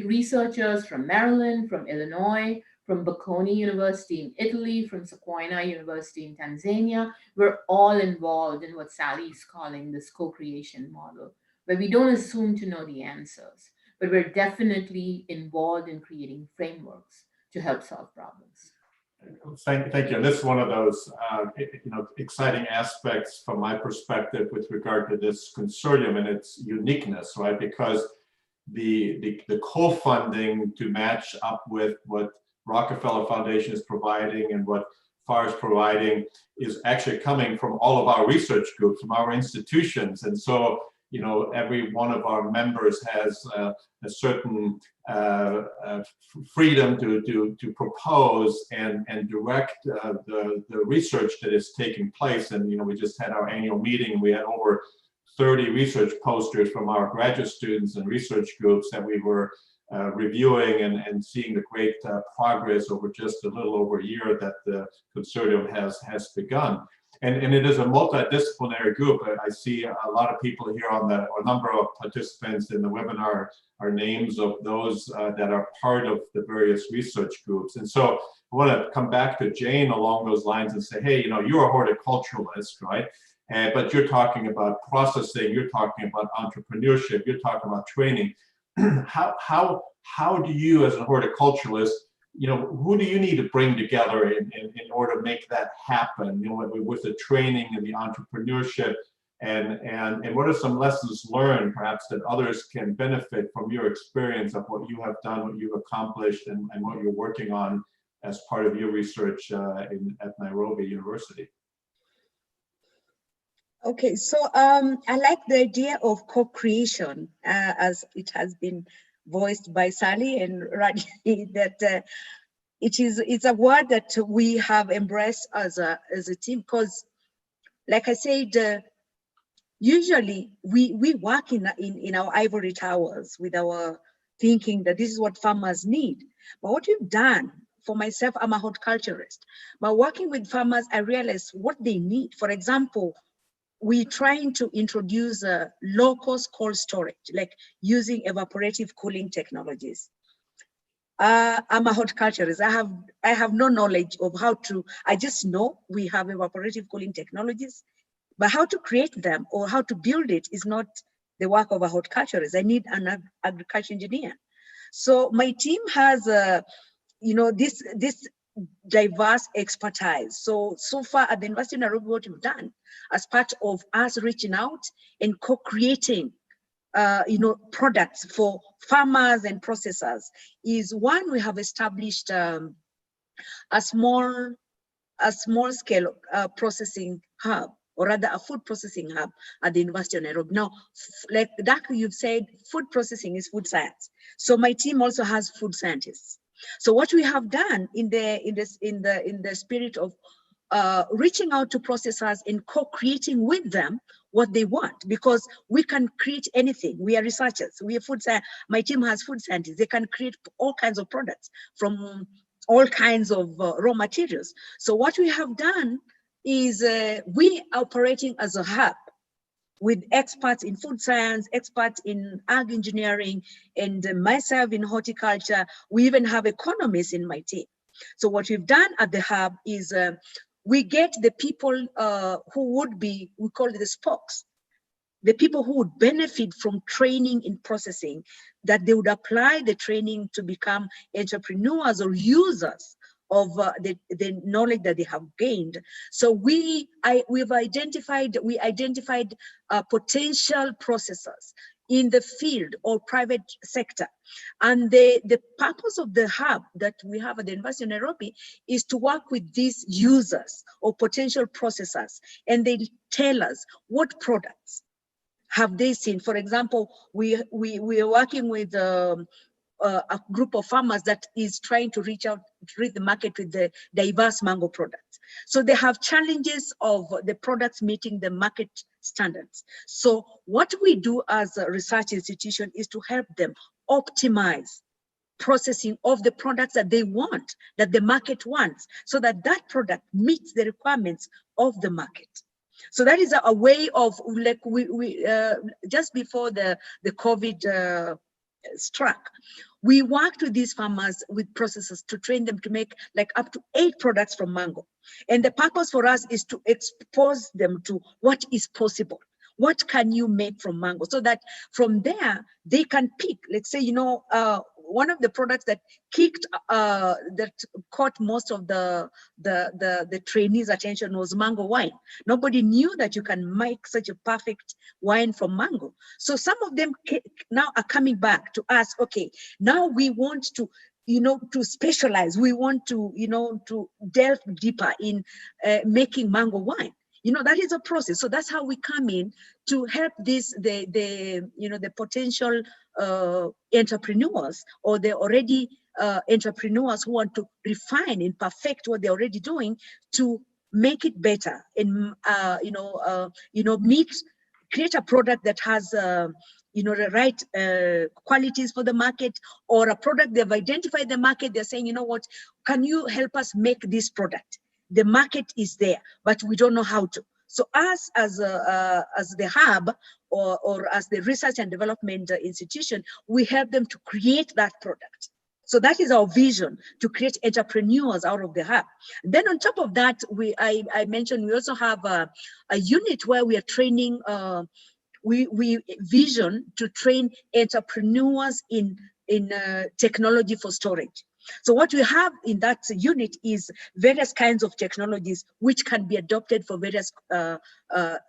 Researchers from Maryland, from Illinois, from Bocconi University in Italy, from Sokoina University in Tanzania, we're all involved in what Sally is calling this co-creation model, where we don't assume to know the answers, but we're definitely involved in creating frameworks to help solve problems. Thank you. And this is one of those exciting aspects from my perspective with regard to this consortium and its uniqueness, right? Because the co-funding to match up with what Rockefeller Foundation is providing and what FAR is providing is actually coming from all of our research groups, from our institutions. And so, every one of our members has a certain freedom to propose and direct the research that is taking place. And we just had our annual meeting. We had over 30 research posters from our graduate students and research groups that we were reviewing and seeing the great progress over just a little over a year that the consortium has begun. And it is a multidisciplinary group. I see a lot of people here on a number of participants in the webinar are names of those that are part of the various research groups. And so I want to come back to Jane along those lines and say, hey, you're a horticulturalist, right? But you're talking about processing, you're talking about entrepreneurship, you're talking about training. How do you, as a horticulturalist, who do you need to bring together in order to make that happen? With the training and the entrepreneurship, and what are some lessons learned, perhaps, that others can benefit from your experience of what you have done, what you've accomplished, and what you're working on as part of your research at Nairobi University? Okay, so I like the idea of co-creation as it has been voiced by Sally and Raji, that it's a word that we have embraced as a team, because like I said, usually we work in our ivory towers with our thinking that this is what farmers need. But what we've done, for myself, I'm a horticulturist, but working with farmers, I realized what they need. For example, we're trying to introduce low-cost cold storage, like using evaporative cooling technologies. I'm a horticulturist. I have no knowledge of how to. I just know we have evaporative cooling technologies, but how to create them or how to build it is not the work of a horticulturist. I need an agriculture engineer. So my team has, this diverse expertise. So far at the University of Nairobi, what we've done as part of us reaching out and co-creating products for farmers and processors is, one, we have established a small scale processing hub, or rather a food processing hub at the University of Nairobi. Now, like Dirk, you've said, food processing is food science. So my team also has food scientists. So what we have done in the spirit of reaching out to processors and co-creating with them what they want, because we can create anything. We are researchers. We are food science. My team has food scientists. They can create all kinds of products from all kinds of raw materials. So what we have done is we are operating as a hub with experts in food science, experts in ag engineering, and myself in horticulture. We even have economists in my team. So what we've done at the hub is we get the people who would be, we call it the spokes, the people who would benefit from training in processing, that they would apply the training to become entrepreneurs or users of the knowledge that they have gained. So we identified potential processors in the field or private sector. And the purpose of the hub that we have at the University of Nairobi is to work with these users or potential processors, and they tell us what products have they seen. For example, we are working with a group of farmers that is trying to reach the market with the diverse mango products. So they have challenges of the products meeting the market standards. So what we do as a research institution is to help them optimize processing of the products that they want, that the market wants, so that that product meets the requirements of the market. So that is a way of, like, we just before the COVID struck, we worked with these farmers, with processors, to train them to make like up to 8 products from mango. And the purpose for us is to expose them to what is possible. What can you make from mango? So that from there, they can pick, let's say, one of the products that that caught most of the trainees' attention was mango wine. Nobody knew that you can make such a perfect wine from mango. So some of them now are coming back to ask, okay, now we want to, to specialize. We want to, to delve deeper in making mango wine. That is a process. So that's how we come in to help the potential entrepreneurs, or the already entrepreneurs who want to refine and perfect what they're already doing to make it better and create a product that has the right qualities for the market, or a product they've identified the market. They're saying, what, can you help us make this product? The market is there, but we don't know how to. So us as the hub or as the research and development institution, we help them to create that product. So that is our vision, to create entrepreneurs out of the hub. Then on top of that, I mentioned we also have a unit where we are training, we vision to train entrepreneurs in technology for storage. So what we have in that unit is various kinds of technologies which can be adopted for various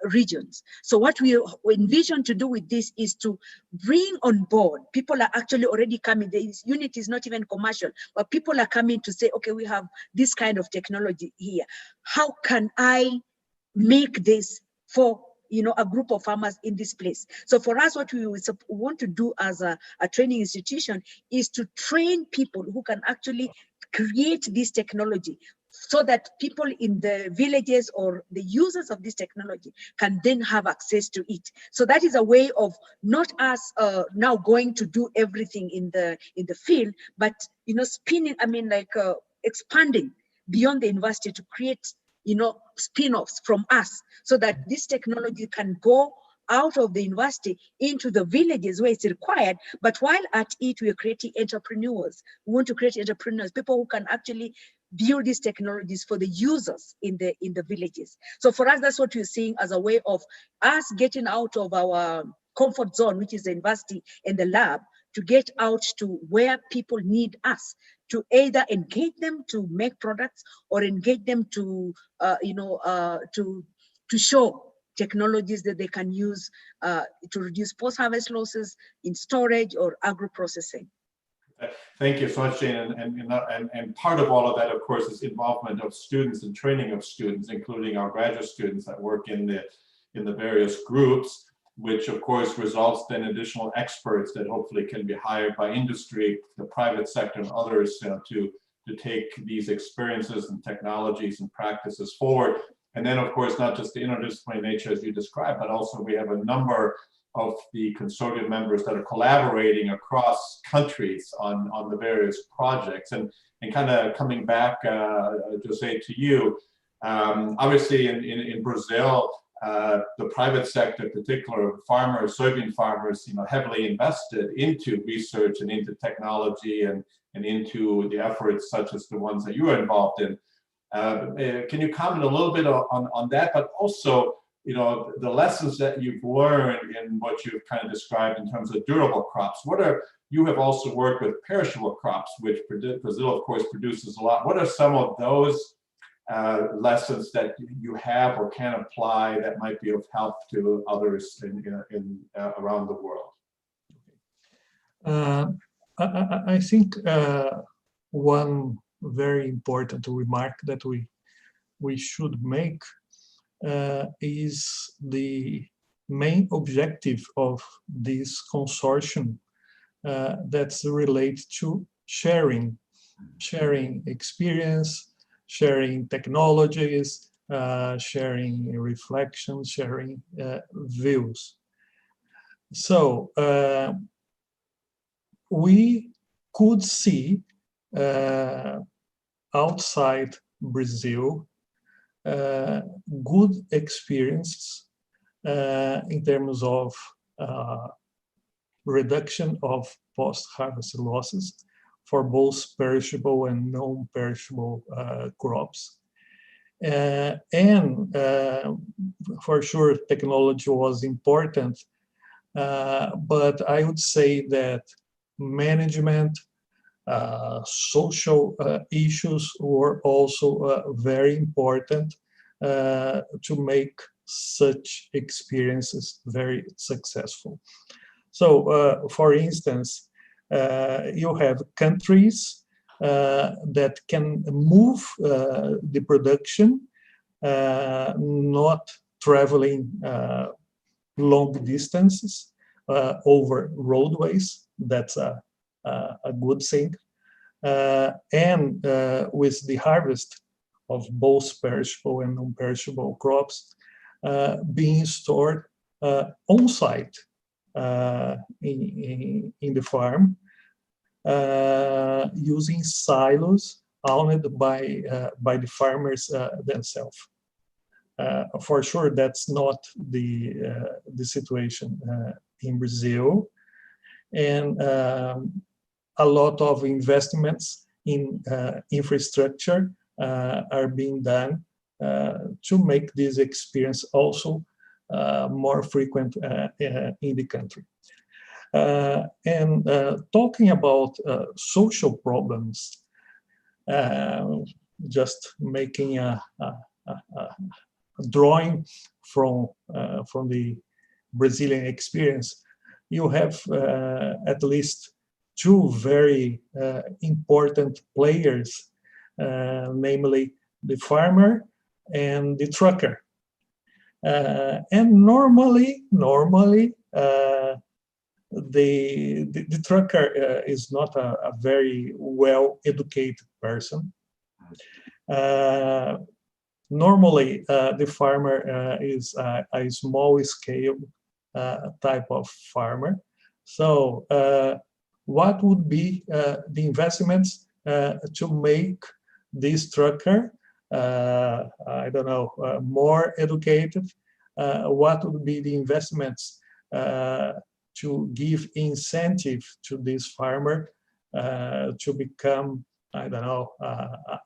regions. So what we envision to do with this is to bring on board, people are actually already coming, this unit is not even commercial, but people are coming to say, okay, we have this kind of technology here. How can I make this for a group of farmers in this place? So for us, what we want to do as a training institution is to train people who can actually create this technology, so that people in the villages or the users of this technology can then have access to it. So that is a way of not us now going to do everything in the field, but expanding beyond the university to create spin-offs from us, so that this technology can go out of the university into the villages where it's required. But while at it, we are creating entrepreneurs. We want to create entrepreneurs, people who can actually build these technologies for the users in the villages. So for us, that's what we're seeing as a way of us getting out of our comfort zone, which is the university and the lab, to get out to where people need us, to either engage them to make products or engage them to show technologies that they can use to reduce post-harvest losses in storage or agro-processing. Thank you so much, Jane. And part of all of that, of course, is involvement of students and training of students, including our graduate students that work in the various groups, which of course results in additional experts that hopefully can be hired by industry, the private sector, and others to take these experiences and technologies and practices forward. And then, of course, not just the interdisciplinary nature as you described, but also we have a number of the consortium members that are collaborating across countries on the various projects. And kind of coming back, Jose, to you, obviously in Brazil, the private sector, in particular farmers, soybean farmers, heavily invested into research and into technology and into the efforts such as the ones that you are involved in. Can you comment a little bit on that, but also, the lessons that you've learned in what you've kind of described in terms of durable crops? You have also worked with perishable crops, which Brazil, of course, produces a lot. What are some of those lessons that you have or can apply that might be of help to others around the world? I think one very important remark that we should make is the main objective of this consortium that's related to sharing experience, sharing technologies, sharing reflections, sharing views. So we could see outside Brazil good experiences in terms of reduction of post-harvest losses for both perishable and non-perishable crops. And for sure, technology was important, but I would say that management, social issues were also very important to make such experiences very successful. So, for instance, you have countries that can move the production, not traveling long distances over roadways. That's a good thing. And with the harvest of both perishable and non-perishable crops being stored on site in the farm, using silos owned by the farmers themselves. For sure, that's not the situation in Brazil, and a lot of investments in infrastructure are being done to make this experience also more frequent in the country. And talking about social problems, just making a drawing from the Brazilian experience, you have at least two very important players, namely the farmer and the trucker. And normally, the trucker is not a very well-educated person. Normally, the farmer is a small-scale type of farmer. So, what would be the investments to make this trucker, I don't know, more educated? What would be the investments to give incentive to this farmer to become, I don't know,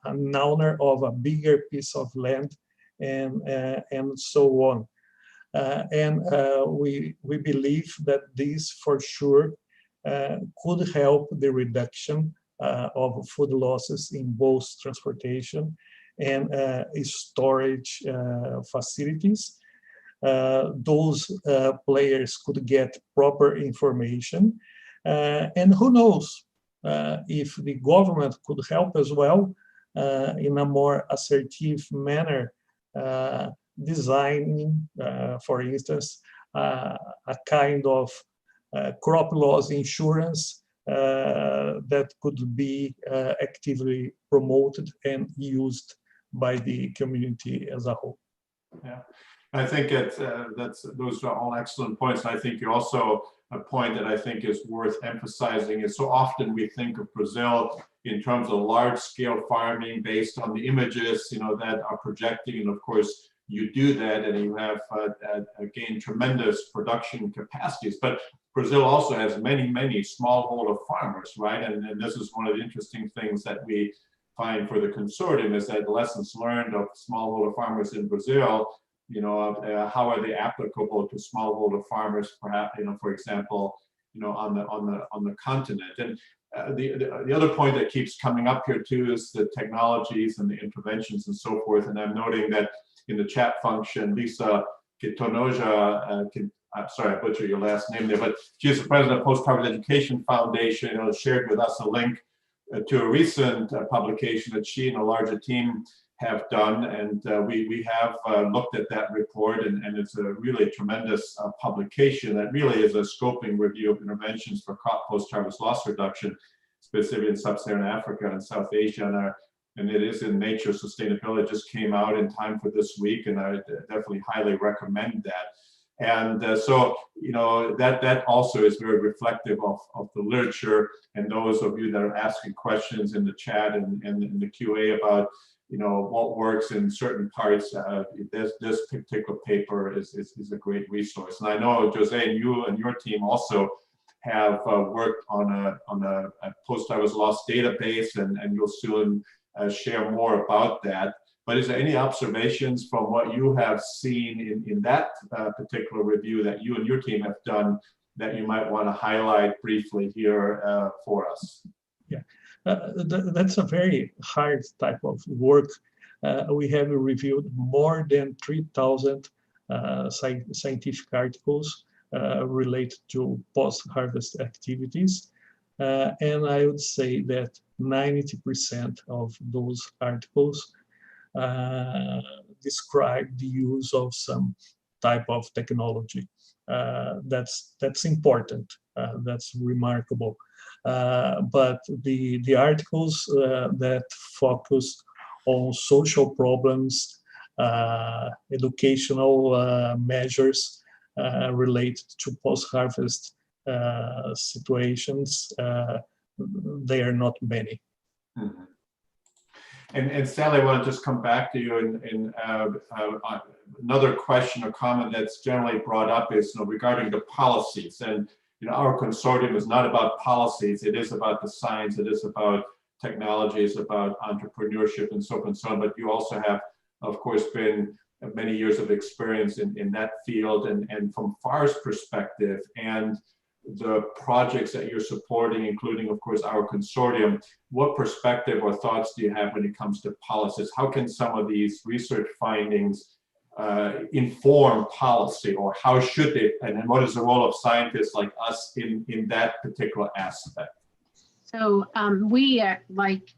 an owner of a bigger piece of land, and so on. And we believe that this for sure could help the reduction of food losses in both transportation and storage facilities. Those players could get proper information, and who knows if the government could help as well in a more assertive manner, designing, for instance, a kind of crop loss insurance that could be actively promoted and used by the community as a whole. Yeah, I think those are all excellent points. And I think you also, a point that I think is worth emphasizing is so often we think of Brazil in terms of large-scale farming based on the images, that are projecting, and of course you do that, and you have gained tremendous production capacities. But Brazil also has many smallholder farmers, right? And this is one of the interesting things that we find for the consortium, is that lessons learned of smallholder farmers in Brazil, how are they applicable to smallholder farmers, perhaps, for example, on the continent. And the other point that keeps coming up here too is the technologies and the interventions and so forth. And I'm noting that in the chat function, Lisa Kitonoja I'm sorry, I butchered your last name there, but she is the president of Post-Harvest Education Foundation, shared with us a link to a recent publication that she and a larger team have done. And we have looked at that report, and it's a really tremendous publication that really is a scoping review of interventions for crop post-harvest loss reduction, specifically in Sub-Saharan Africa and South Asia. And it is in Nature Sustainability. It just came out in time for this week, and I definitely highly recommend that. And so, that also is very reflective of the literature, and those of you that are asking questions in the chat and in the QA about, what works in certain parts, this particular paper is a great resource. And I know, Jose, and you and your team also have worked on a post-harvest loss database, and you'll soon share more about that. But is there any observations from what you have seen in that particular review that you and your team have done that you might want to highlight briefly here for us? Yeah, that's a very hard type of work. We have reviewed more than 3,000 scientific articles related to post-harvest activities. And I would say that 90% of those articles describe the use of some type of technology. That's important. That's remarkable. But the articles that focus on social problems, educational measures related to post-harvest situations, they are not many. Mm-hmm. And Sally, I want to just come back to you in another question or comment that's generally brought up is regarding the policies. And our consortium is not about policies; it is about the science, it is about technology, it's about entrepreneurship, and so forth and so on. But you also have, of course, been many years of experience in that field, and from FAR's perspective and the projects that you're supporting, including, of course, our consortium, what perspective or thoughts do you have when it comes to policies? How can some of these research findings inform policy, or how should they, and what is the role of scientists like us in that particular aspect? So we, like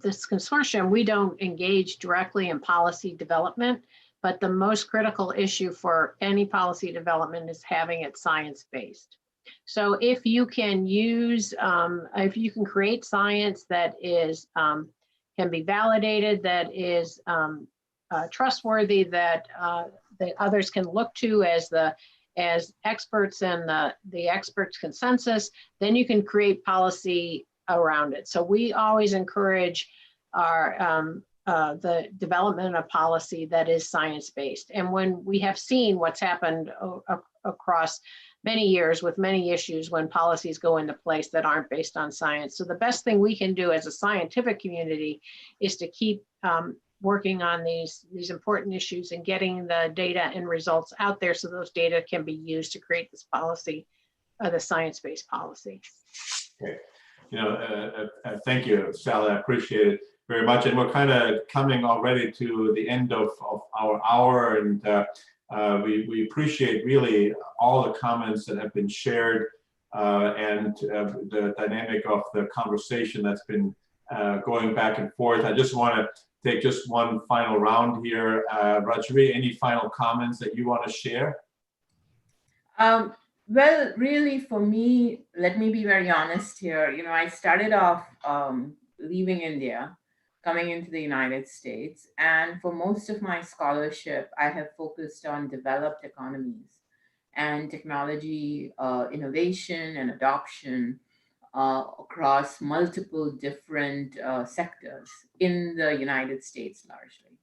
this consortium, we don't engage directly in policy development, but the most critical issue for any policy development is having it science-based. So if you can use, if you can create science that is, can be validated, that is trustworthy, that others can look to as experts and the experts' consensus, then you can create policy around it. So we always encourage our the development of policy that is science-based. And when we have seen what's happened across many years with many issues when policies go into place that aren't based on science. So the best thing we can do as a scientific community is to keep working on these important issues and getting the data and results out there so those data can be used to create this policy, the science-based policy. Okay. Thank you, Sally. I appreciate it very much. And we're kind of coming already to the end of our hour, and we appreciate really all the comments that have been shared and the dynamic of the conversation that's been going back and forth. I just want to take just one final round here. Rajvi, any final comments that you want to share? Well, really, for me, let me be very honest here. I started off leaving India, coming into the United States. And for most of my scholarship, I have focused on developed economies and technology innovation and adoption across multiple different sectors in the United States largely.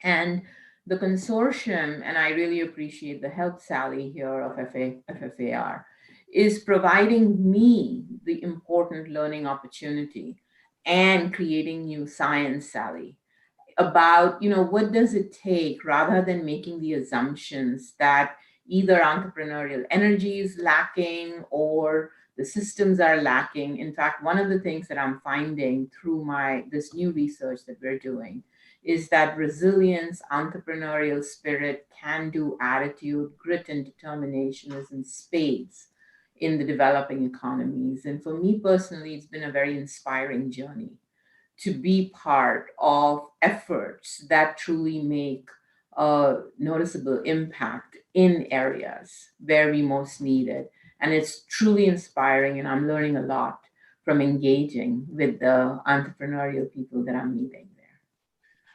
And the consortium, and I really appreciate the help, Sally, here of FFAR, is providing me the important learning opportunity and creating new science, Sally, about, what does it take, rather than making the assumptions that either entrepreneurial energy is lacking or the systems are lacking. In fact, one of the things that I'm finding through this new research that we're doing is that resilience, entrepreneurial spirit, can-do attitude, grit, and determination is in spades in the developing economies. And for me personally, it's been a very inspiring journey to be part of efforts that truly make a noticeable impact in areas where we most need it. And it's truly inspiring, and I'm learning a lot from engaging with the entrepreneurial people that I'm meeting there.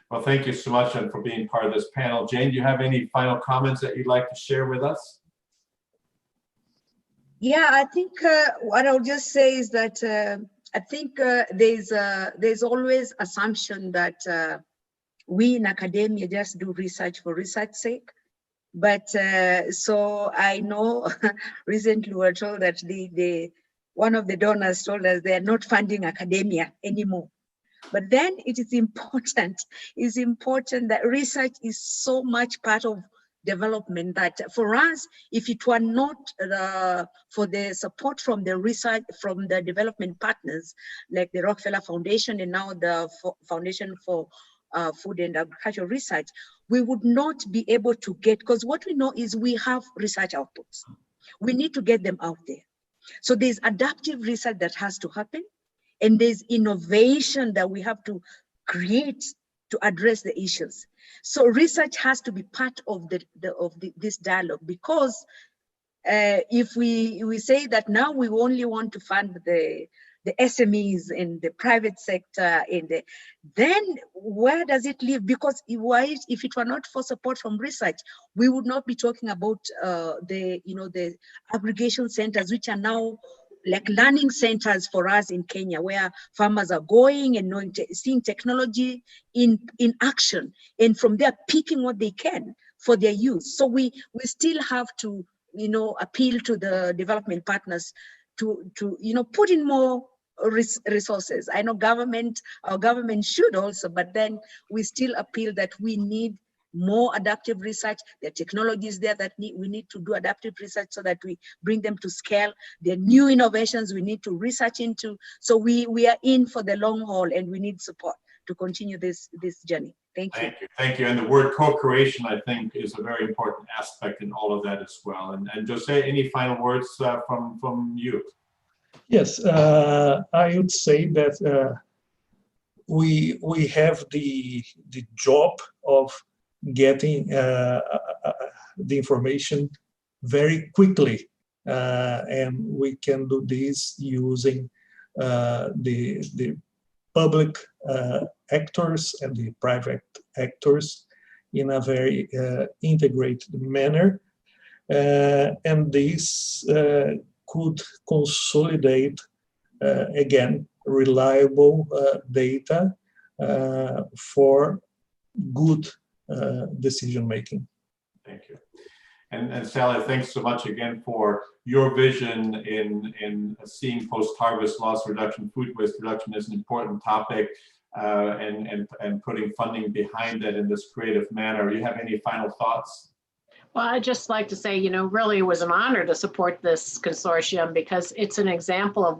Well, thank you so much, and for being part of this panel. Jane, do you have any final comments that you'd like to share with us? Yeah, I think what I'll just say is that I think there's always assumption that we in academia just do research for research's sake. But so I know recently we were told that one of the donors told us they are not funding academia anymore. But then it is important, that research is so much part of development that for us, if it were not for the support from the research, from the development partners, like the Rockefeller Foundation and now the Foundation for Food and Agricultural Research, we would not be able to get, because what we know is we have research outputs. We need to get them out there. So there's adaptive research that has to happen, and there's innovation that we have to create to address the issues. So research has to be part of this dialogue, because if we say that now we only want to fund the SMEs in the private sector, then where does it live? Because if it were not for support from research, we would not be talking about the aggregation centers, which are now like learning centers for us in Kenya, where farmers are going and seeing technology in action, and from there picking what they can for their use. So we still have to appeal to the development partners to put in more resources. I know our government should also, but then we still appeal that we need more adaptive research. There are technologies there that we need to do adaptive research so that we bring them to scale. There are new innovations we need to research into. So we are in for the long haul, and we need support to continue this journey. Thank you. Thank you. And the word co-creation, I think, is a very important aspect in all of that as well. And Jose, any final words from you? Yes, I would say that we have the job of getting the information very quickly, and we can do this using the public actors and the private actors in a very integrated manner, and this could consolidate again reliable data for good decision making. Thank you. And Sally, thanks so much again for your vision in seeing post-harvest loss reduction, food waste reduction as an important topic, and putting funding behind it in this creative manner. Do you have any final thoughts? Well, I'd just like to say, really it was an honor to support this consortium, because it's an example of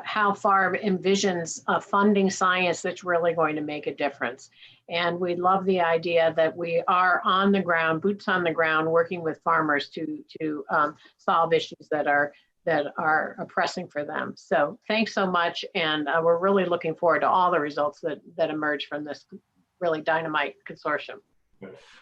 how far envisions funding science that's really going to make a difference. And we love the idea that we are on the ground, boots on the ground, working with farmers to solve issues that are pressing for them. So thanks so much, and we're really looking forward to all the results that emerge from this really dynamite consortium.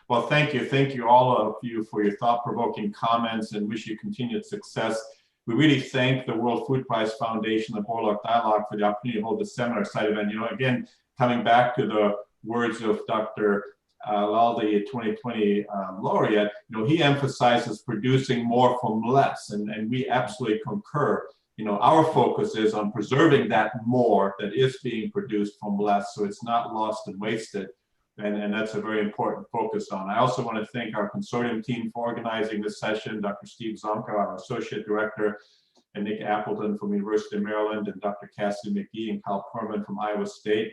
Well, thank you all of you for your thought-provoking comments, and wish you continued success. We really thank the World Food Prize Foundation, the Borlaug Dialogue, for the opportunity to hold this seminar side event. Again, coming back to the words of Dr. Lalde, 2020 laureate, he emphasizes producing more from less, and we absolutely concur. Our focus is on preserving that more that is being produced from less, so it's not lost and wasted. And that's a very important focus on. I also want to thank our consortium team for organizing this session, Dr. Steve Zonka, our Associate Director, and Nick Appleton from University of Maryland, and Dr. Cassidy McGee and Kyle Perman from Iowa State.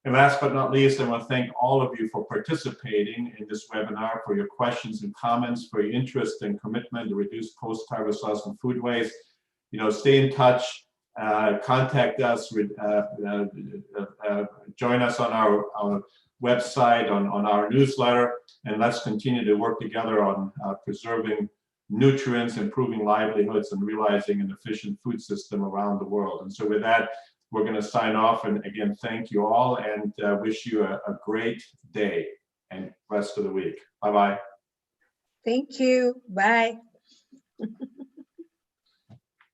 And last but not least, I want to thank all of you for participating in this webinar, for your questions and comments, for your interest and commitment to reduce post-harvest loss and food waste. Stay in touch. contact us, join us on our website, on our newsletter, and let's continue to work together on preserving nutrients, improving livelihoods, and realizing an efficient food system around the world. And so with that, we're going to sign off, and again, thank you all, and wish you a great day and rest of the week. Bye-bye. Thank you. Bye.